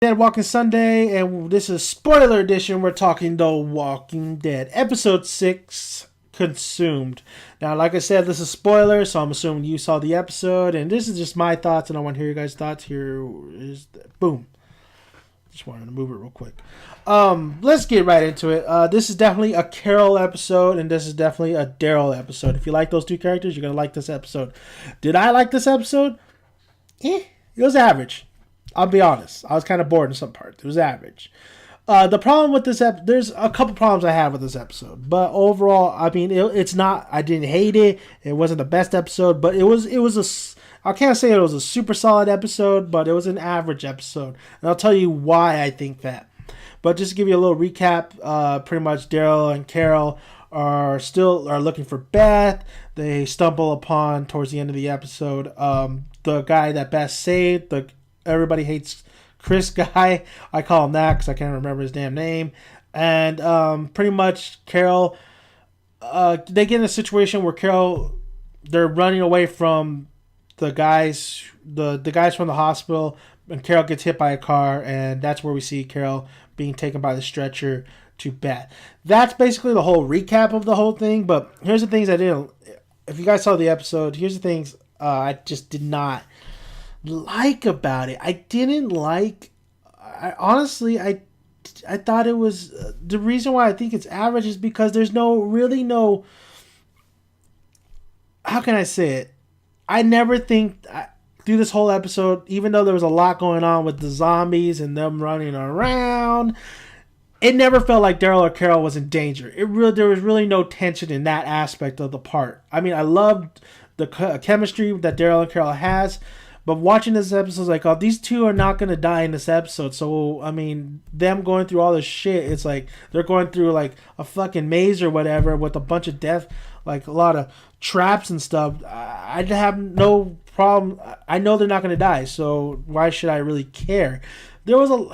Dead Walking Sunday, and this is spoiler edition. We're talking The Walking Dead, episode 6, Consumed. Now, like I said, this is spoiler, so I'm assuming you saw the episode, and this is just my thoughts, and I want to hear your guys' thoughts. Here is boom. Just wanted to move it real quick. Let's get right into it. This is definitely a Carol episode, and this is definitely a Daryl episode. If you like those two characters, you're gonna like this episode. Did I like this episode? It was average. I'll be honest. I was kind of bored in some parts. It was average. The problem with this episode, there's a couple problems I have with this episode, but overall, I mean, it's not. I didn't hate it. It wasn't the best episode, but it was. I can't say it was a super solid episode, but it was an average episode, and I'll tell you why I think that. But just to give you a little recap, pretty much Daryl and Carol are looking for Beth. They stumble upon towards the end of the episode the guy that Beth saved. The Everybody hates Chris guy. I call him that because I can't remember his damn name. And pretty much Carol, they get in a situation where they're running away from the guys, the guys from the hospital, and Carol gets hit by a car, and that's where we see Carol being taken by the stretcher to Beth. That's basically the whole recap of the whole thing. But here's the things I didn't. If you guys saw the episode, here's the things I just did not like about it. I didn't like. I honestly, I thought it was the reason why I think it's average is because there's no. How can I say it? I never think through this whole episode, even though there was a lot going on with the zombies and them running around, it never felt like Daryl or Carol was in danger. There was really no tension in that aspect of the part. I mean, I loved the chemistry that Daryl and Carol has. But watching this episode, like, oh, these two are not going to die in this episode. So, I mean, them going through all this shit, it's like they're going through, like, a fucking maze or whatever with a bunch of death, like, a lot of traps and stuff. I have no problem. I know they're not going to die, so why should I really care? There was a...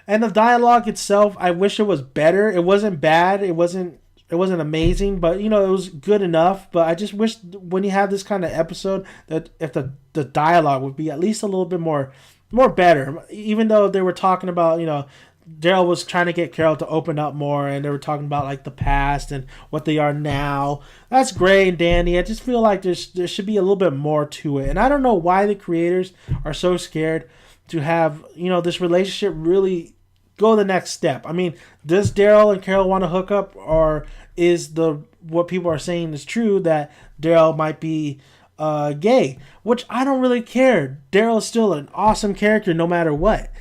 And the dialogue itself, I wish it was better. It wasn't bad. It wasn't amazing, but it was good enough. But I just wish when you have this kind of episode that if the dialogue would be at least a little bit more better. Even though they were talking about Daryl was trying to get Carol to open up more, and they were talking about like the past and what they are now. That's great and dandy. I just feel like there should be a little bit more to it, and I don't know why the creators are so scared to have this relationship really go the next step. I mean, does Daryl and Carol want to hook up, or is what people are saying is true that Daryl might be gay? Which I don't really care. Daryl is still an awesome character no matter what.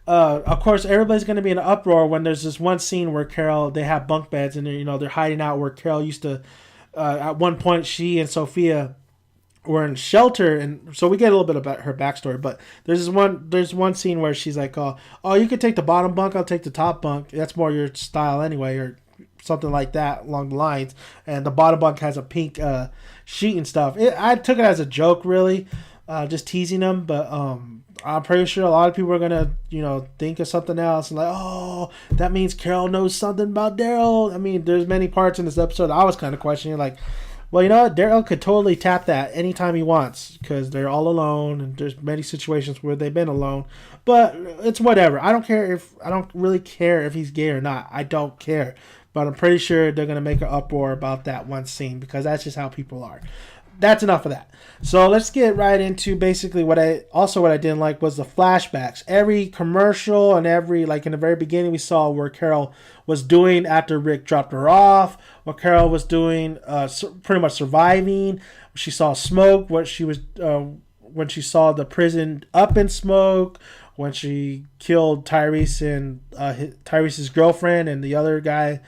Of course, everybody's going to be in an uproar when there's this one scene where they have bunk beds and they're hiding out where Carol used to. At one point, she and Sophia were in shelter, and so we get a little bit about her backstory. But there's one scene where she's like, "Oh, you could take the bottom bunk. I'll take the top bunk. That's more your style anyway," or something like that along the lines. And the bottom bunk has a pink sheet and stuff. I took it as a joke, really, just teasing them. But I'm pretty sure a lot of people are gonna think of something else and like, oh, that means Carol knows something about Daryl. I mean, there's many parts in this episode I was kind of questioning, like, well, you know what? Daryl could totally tap that anytime he wants because they're all alone, and there's many situations where they've been alone. But it's whatever. I don't really care if he's gay or not. I don't care. But I'm pretty sure they're gonna make an uproar about that one scene because that's just how people are. That's enough of that. So let's get right into basically what I didn't like was the flashbacks. Every commercial and like in the very beginning we saw where Carol was doing after Rick dropped her off, what Carol was doing, pretty much surviving. She saw smoke, what she was when she saw the prison up in smoke, when she killed Tyrese and Tyrese's girlfriend and the other guy,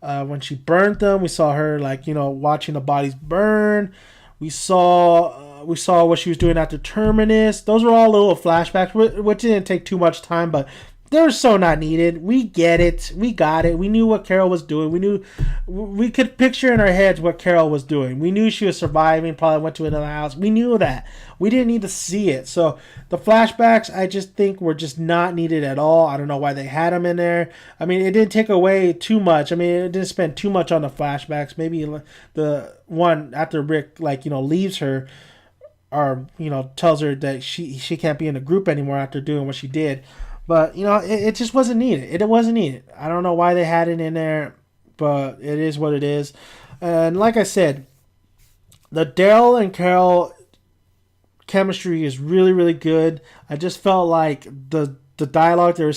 when she burned them. We saw her watching the bodies burn. We saw what she was doing at the Terminus. Those were all little flashbacks, which didn't take too much time, but they're so not needed. We get it. We got it. We knew what Carol was doing. We could picture in our heads what Carol was doing. We knew she was surviving, probably went to another house. We knew that. We didn't need to see it. So the flashbacks, I just think were just not needed at all. I don't know why they had them in there. I mean, it didn't take away too much. I mean, it didn't spend too much on the flashbacks. Maybe the one after Rick, leaves her, or tells her that she can't be in the group anymore after doing what she did. But it just wasn't needed. It wasn't needed. I don't know why they had it in there, but it is what it is. And like I said, the Daryl and Carol chemistry is really, really good. I just felt like the dialogue they were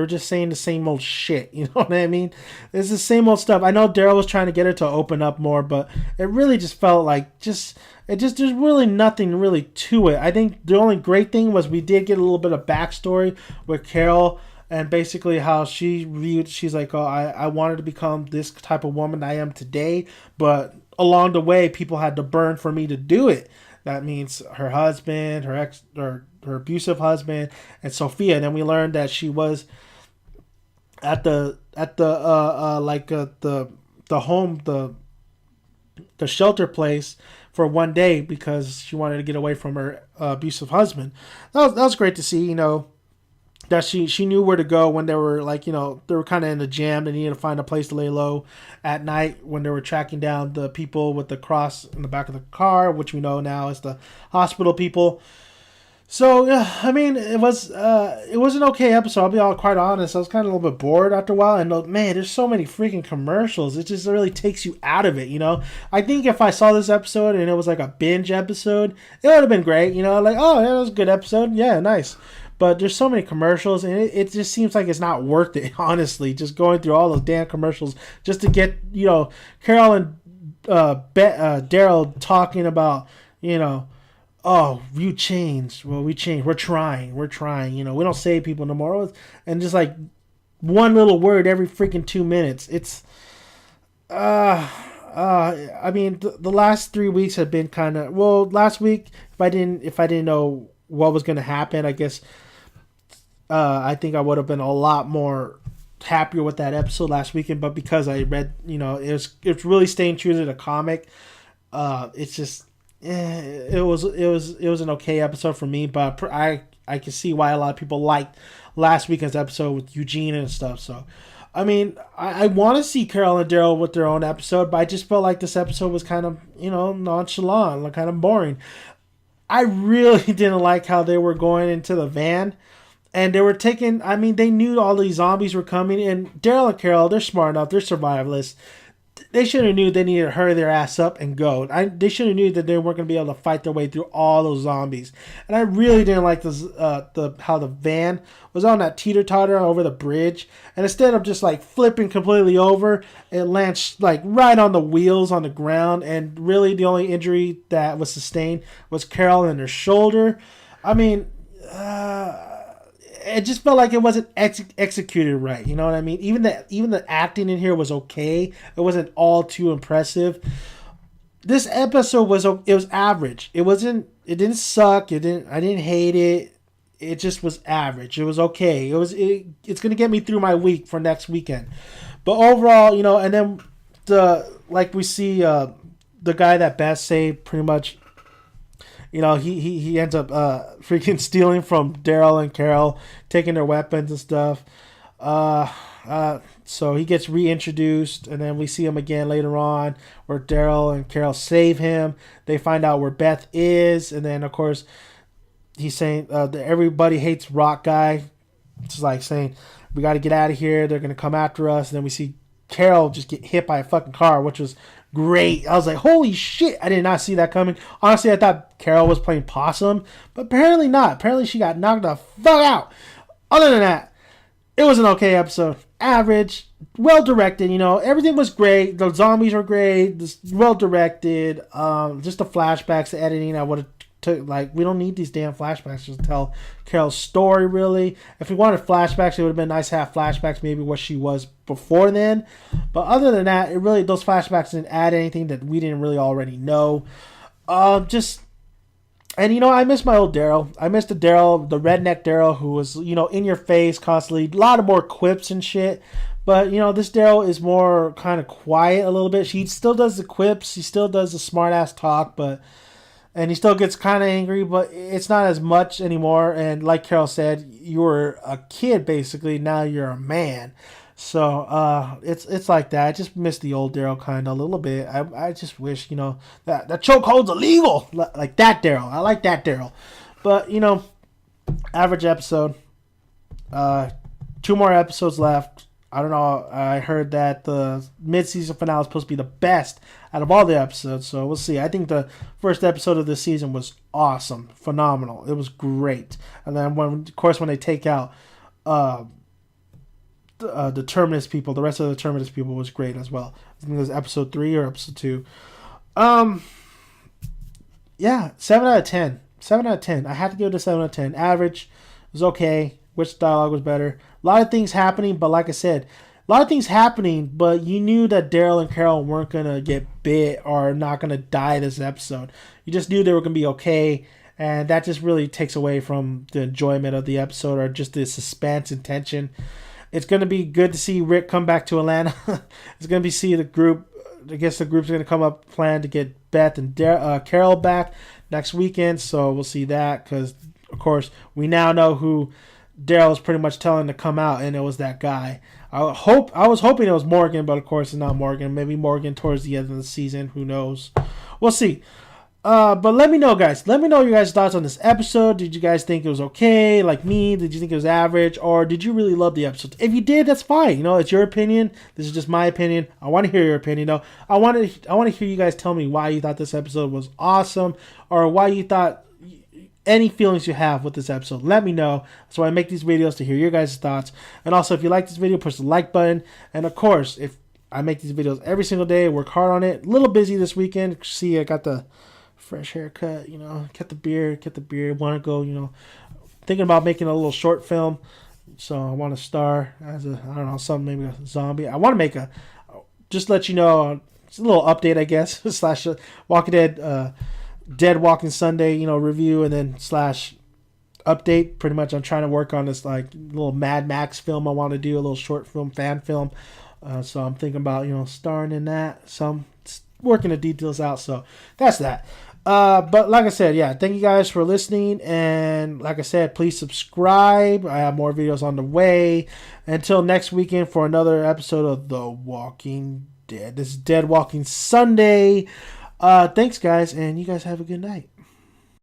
just saying the same old shit. You know what I mean? It's the same old stuff. I know Daryl was trying to get her to open up more, but it really just felt like there's really nothing really to it. I think the only great thing was we did get a little bit of backstory with Carol and basically how she's like, oh, I wanted to become this type of woman I am today, but along the way people had to burn for me to do it. That means her husband, her abusive husband, and Sophia. And then we learned that she was at the home, the shelter place for one day because she wanted to get away from her abusive husband. That was great to see. That she knew where to go when they were they were kind of in a jam. They needed to find a place to lay low at night when they were tracking down the people with the cross in the back of the car, which we know now is the hospital people. So yeah, I mean, it was an okay episode. I'll be all quite honest. I was kind of a little bit bored after a while, and man, there's so many freaking commercials. It just really takes you out of it. I think if I saw this episode and it was like a binge episode, it would have been great. Like, oh yeah, that was a good episode. Yeah, nice. But there's so many commercials, and it just seems like it's not worth it, honestly, just going through all those damn commercials just to get, Carol and Daryl talking about, oh, you changed. Well, we changed. We're trying. We don't save people no more. And just like one little word every freaking 2 minutes. It's, I mean, the last 3 weeks have been kind of, well, last week, if I didn't know what was going to happen, I guess, I think I would have been a lot more happier with that episode last weekend. But because I read, it's really staying true to the comic. It's just, it was an okay episode for me. But I can see why a lot of people liked last weekend's episode with Eugene and stuff. So, I mean, I want to see Carol and Daryl with their own episode, but I just felt like this episode was kind of, nonchalant, like kind of boring. I really didn't like how they were going into the van. And they were they knew all these zombies were coming. And Daryl and Carol, they're smart enough. They're survivalists. They should have knew they needed to hurry their ass up and go. They should have knew that they weren't going to be able to fight their way through all those zombies. And I really didn't like this, how the van was on that teeter-totter over the bridge. And instead of just like flipping completely over, it lands like right on the wheels on the ground. And really the only injury that was sustained was Carol in her shoulder. I mean, it just felt like it wasn't executed right. You know what I mean? Even the acting in here was okay. It wasn't all too impressive. This episode was average. It didn't suck. I didn't hate it. It just was average. It was okay. It's gonna get me through my week for next weekend. But overall, and then we see the guy that Beth saved pretty much. He ends up freaking stealing from Daryl and Carol, taking their weapons and stuff. So he gets reintroduced, and then we see him again later on where Daryl and Carol save him. They find out where Beth is, and then, of course, he's saying that everybody hates Rock Guy. It's like saying, we got to get out of here. They're going to come after us. And then we see Carol just get hit by a fucking car, which was great. I was like, holy shit, I did not see that coming. Honestly, I thought Carol was playing possum, but apparently not. Apparently she got knocked the fuck out. Other than that, it was an okay episode. Average, well directed, everything was great. The zombies were great, well directed. Just the flashbacks, the editing, I would have we don't need these damn flashbacks to tell Carol's story, really. If we wanted flashbacks, it would have been nice to have flashbacks, maybe what she was before then. But other than that, those flashbacks didn't add anything that we didn't really already know. I miss my old Daryl. I miss the redneck Daryl who was, in your face constantly. A lot of more quips and shit. But, this Daryl is more kind of quiet a little bit. She still does the quips. He still does the smart ass talk, and he still gets kind of angry, but it's not as much anymore. And like Carol said, you were a kid basically. Now you're a man. So it's like that. I just miss the old Daryl kind of a little bit. I just wish that chokehold's illegal, like that Daryl. I like that Daryl, but average episode. 2 more episodes left. I don't know. I heard that the mid-season finale is supposed to be the best out of all the episodes, so we'll see. I think the first episode of this season was awesome, phenomenal. It was great. And then, when they take out the Terminus people, the rest of the Terminus people was great as well. I think it was episode 3 or episode 2. Yeah, 7 out of 10. 7 out of 10. I had to give it a 7 out of 10. Average was okay. Which dialogue was better? A lot of things happening, but like I said, a lot of things happening, but you knew that Daryl and Carol weren't going to get bit or not going to die this episode. You just knew they were going to be okay, and that just really takes away from the enjoyment of the episode or just the suspense and tension. It's going to be good to see Rick come back to Atlanta. It's going to be see the group. I guess the group's going to come up plan to get Beth and Carol back next weekend, so we'll see that because, of course, we now know who Daryl was pretty much telling to come out, and it was that guy. I was hoping it was Morgan, but of course it's not Morgan. Maybe Morgan towards the end of the season. Who knows? We'll see. But let me know, guys. Let me know your guys' thoughts on this episode. Did you guys think it was okay, like me? Did you think it was average? Or did you really love the episode? If you did, that's fine. You know, it's your opinion. This is just my opinion. I want to hear your opinion, though. I want to hear you guys tell me why you thought this episode was awesome, or why you thought any feelings you have with this episode. Let me know. So I make these videos to hear your guys' thoughts. And also, if you like this video, push the like button. And of course, if I make these videos every single day, work hard on it. A little busy this weekend. See, I got the fresh haircut, you know, kept the beard, want to go, you know, thinking about making a little short film. So I want to star as a, I don't know, something, maybe a zombie. I want to make just let you know, it's a little update, I guess, slash Walking Dead, Dead Walking Sunday, you know, review, and then slash update. Pretty much I'm trying to work on this like little Mad Max film I want to do, a little short film, fan film. So I'm thinking about, you know, starring in that. So I'm working the details out. So that's that. But like I said, yeah, thank you guys for listening. And like I said, please subscribe. I have more videos on the way. Until next weekend for another episode of The Walking Dead. This is Dead Walking Sunday. Thanks, guys, and you guys have a good night.